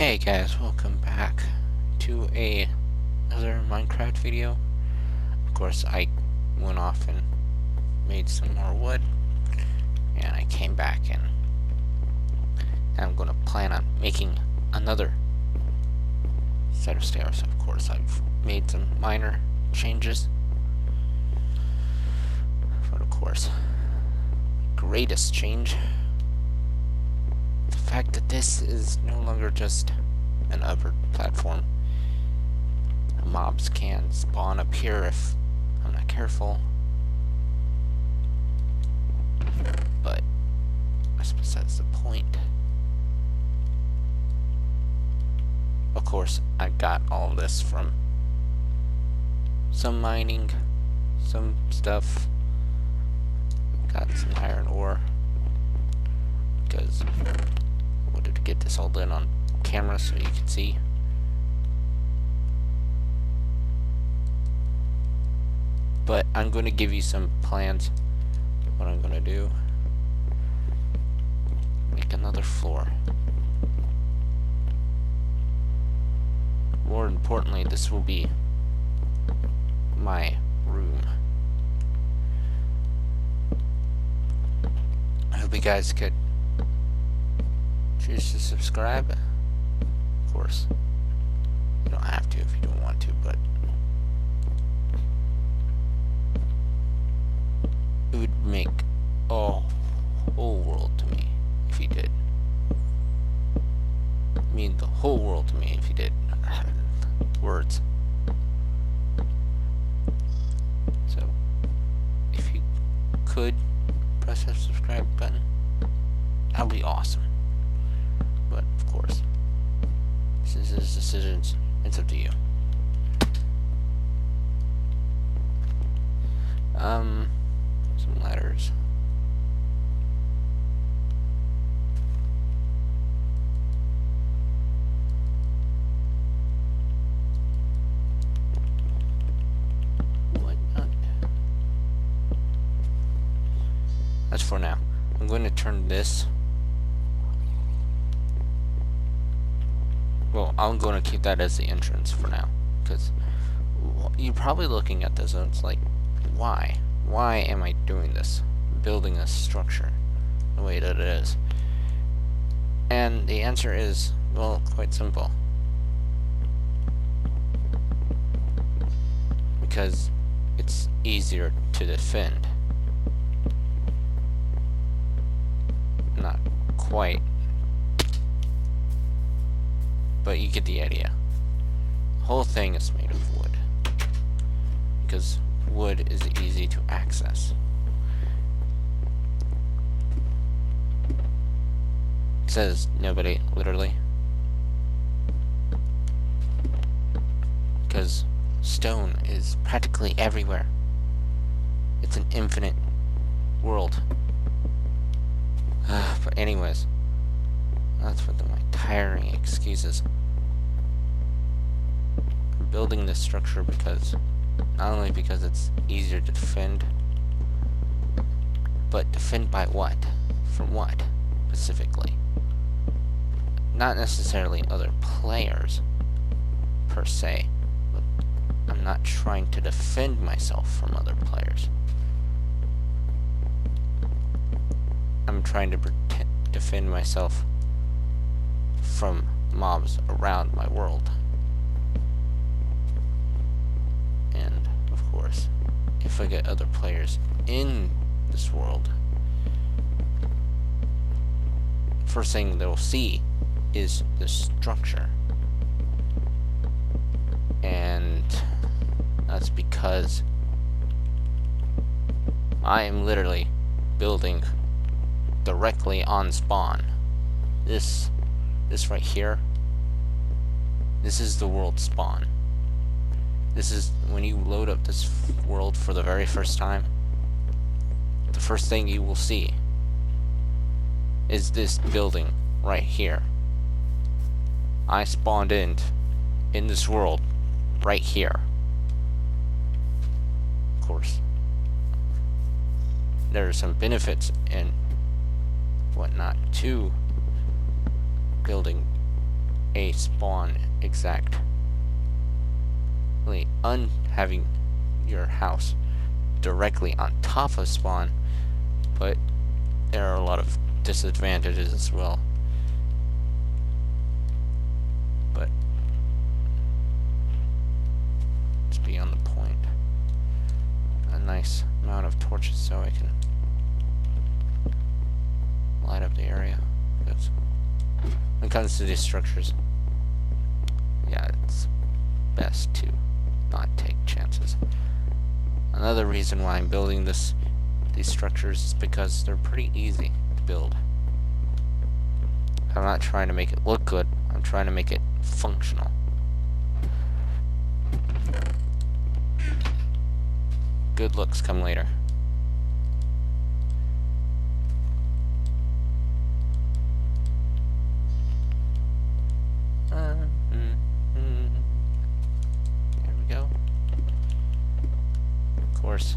Hey guys, welcome back to another Minecraft video. Of course, I went off and made some more wood, and I came back and I'm gonna plan on making another set of stairs. Of course, I've made some minor changes, but of course, greatest change, the fact that this is no longer just an upward platform. Mobs can spawn up here if I'm not careful, but I suppose that's the point. Of course, I got all this from some mining, some stuff. Got some iron ore because I wanted to get this all done on camera so you can see. But I'm going to give you some plans. What I'm going to do: make another floor. More importantly, this will be my room. I hope you guys could choose to subscribe. Of course, you don't have to if you don't want to, but it would make a whole world to me if you did. I mean, the whole world to me if you did. Words. So, if you could press that subscribe button, that would be awesome. But, of course, since this decisions, it's up to you. Some letters. What not? That's for now. I'm going to turn this. Well, I'm going to keep that as the entrance for now, because you're probably looking at this and it's like, why? Why am I doing this? Building a structure the way that it is? And the answer is, well, quite simple. Because it's easier to defend. Not quite, but you get the idea. The whole thing is made of wood, because wood is easy to access. It says nobody, literally, because stone is practically everywhere. It's an infinite world. But anyways, that's what my tiring excuses. I'm building this structure because, not only because it's easier to defend, but defend by what? From what, specifically? Not necessarily other players, per se, but I'm not trying to defend myself from other players. I'm trying to defend myself from mobs around my world. And, of course, if I get other players in this world, first thing they'll see is the structure. And that's because I am literally building directly on spawn. This right here, this is the world spawn. This is when you load up this world for the very first time. The first thing you will see is this building right here. I spawned in this world right here. Of course, there are some benefits and whatnot to building a spawn exact. Having your house directly on top of spawn, but there are a lot of disadvantages as well. But just be on the point. A nice amount of torches so I can light up the area. Because when it comes to these structures, yeah, it's best to not take chances. Another reason why I'm building these structures is because they're pretty easy to build. I'm not trying to make it look good, I'm trying to make it functional. Good looks come later. There we go. Of course.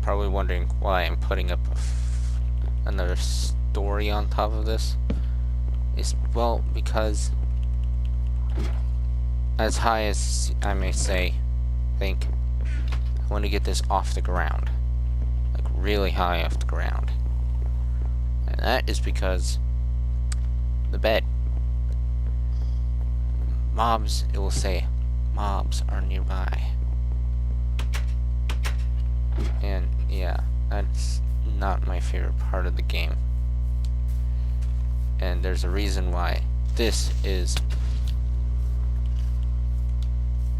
Probably wondering why I'm putting up another story on top of this. Is, well, because as high as I may think, I want to get this off the ground. Like really high off the ground. And that is because the bed. Mobs, it will say, mobs are nearby. And yeah, that's not my favorite part of the game. And there's a reason why this is...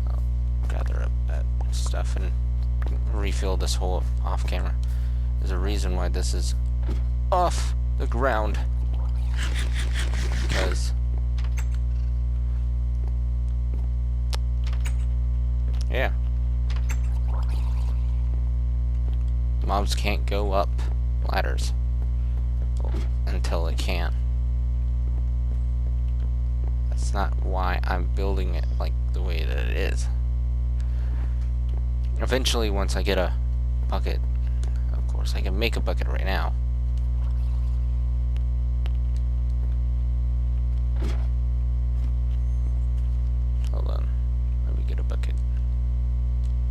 I'll gather up that stuff and refill this hole off camera. There's a reason why this is off the ground. Because... yeah. Mobs can't go up ladders until they can. That's not why I'm building it like the way that it is. Eventually, once I get a bucket, of course I can make a bucket right now. Hold on, let me get a bucket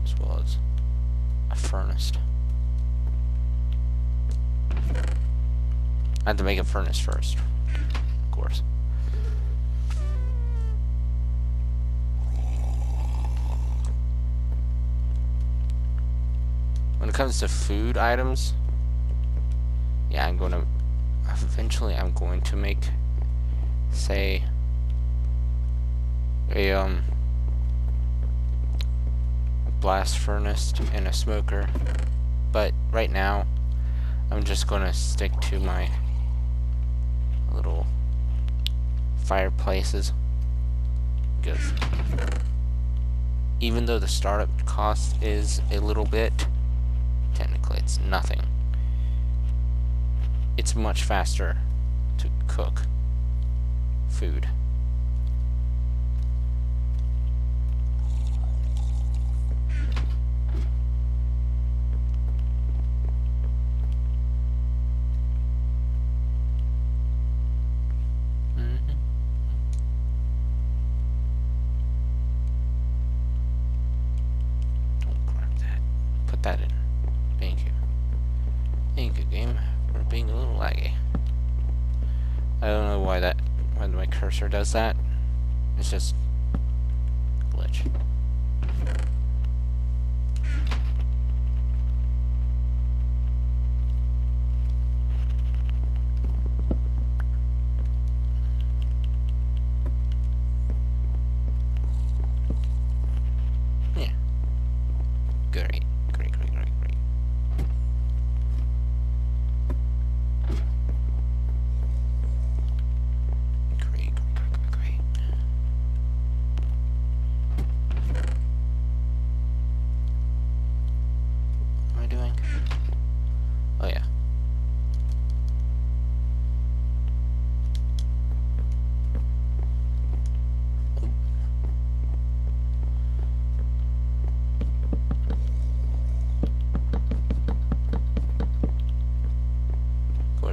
as well as a furnace. I had to make a furnace first, of course. When it comes to food items, yeah, eventually I'm going to make, say, a blast furnace and a smoker, but right now I'm just gonna stick to my little fireplaces, because even though the startup cost is a little bit, technically it's nothing. It's much faster to cook food. That in. Thank you. Thank you, game, for being a little laggy. I don't know why my cursor does that. It's just a glitch. Yeah. Great. Oh yeah.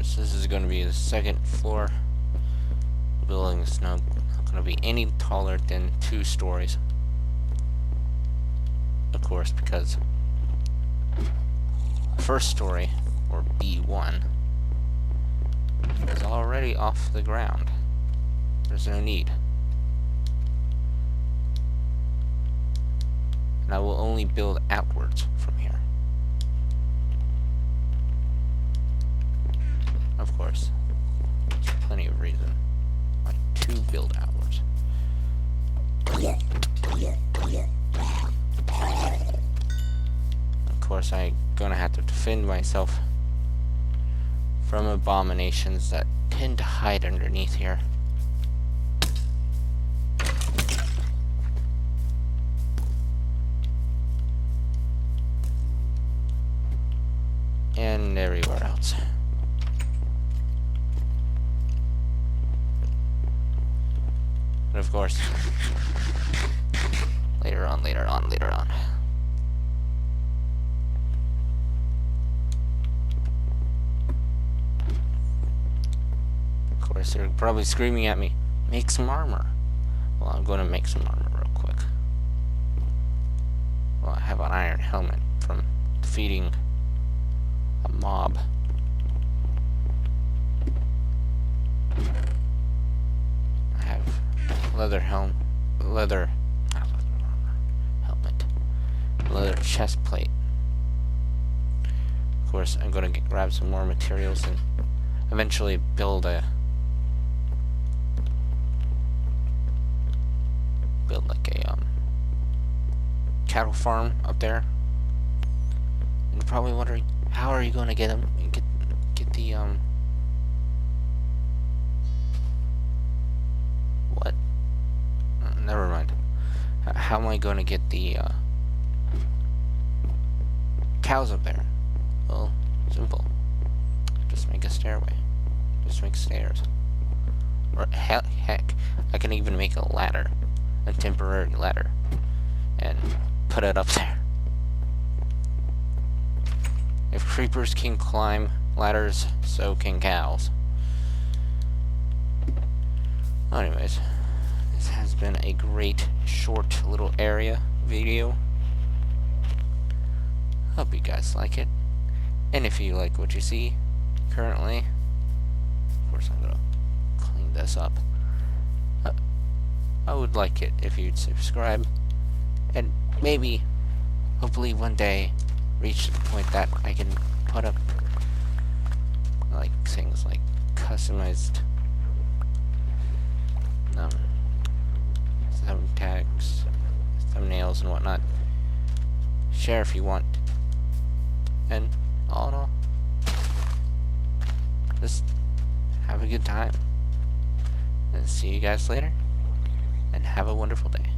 course, this is going to be the second floor. The building is not going to be any taller than 2 stories. Of course, because the first story, or B1, is already off the ground. There's no need. And I will only build outwards from here. Of course, there's plenty of reason why to build outwards. Of course, I'm gonna have to defend myself from abominations that tend to hide underneath here. And everywhere else. But of course, later on. Of course, they're probably screaming at me, make some armor. Well, I'm going to make some armor real quick. Well, I have an iron helmet from defeating a mob. I have leather helmet, leather chest plate. Of course, I'm gonna grab some more materials and eventually build like a cattle farm up there. And you're probably wondering, how are you going to get them? Get the what? Never mind. How am I going to get the cows up there? Well, simple. Just make a stairway. Just make stairs. Or heck, I can even make a ladder, a temporary ladder, and put it up there. If creepers can climb ladders, so can cows. Anyways, this has been a great short little area video. Hope you guys like it. And if you like what you see currently, of course I'm gonna clean this up. I would like it if you'd subscribe, and maybe, hopefully one day, reach the point that I can put up like things like customized thumb tags, thumbnails and whatnot. Share if you want. And all in all, just have a good time. And see you guys later. And have a wonderful day.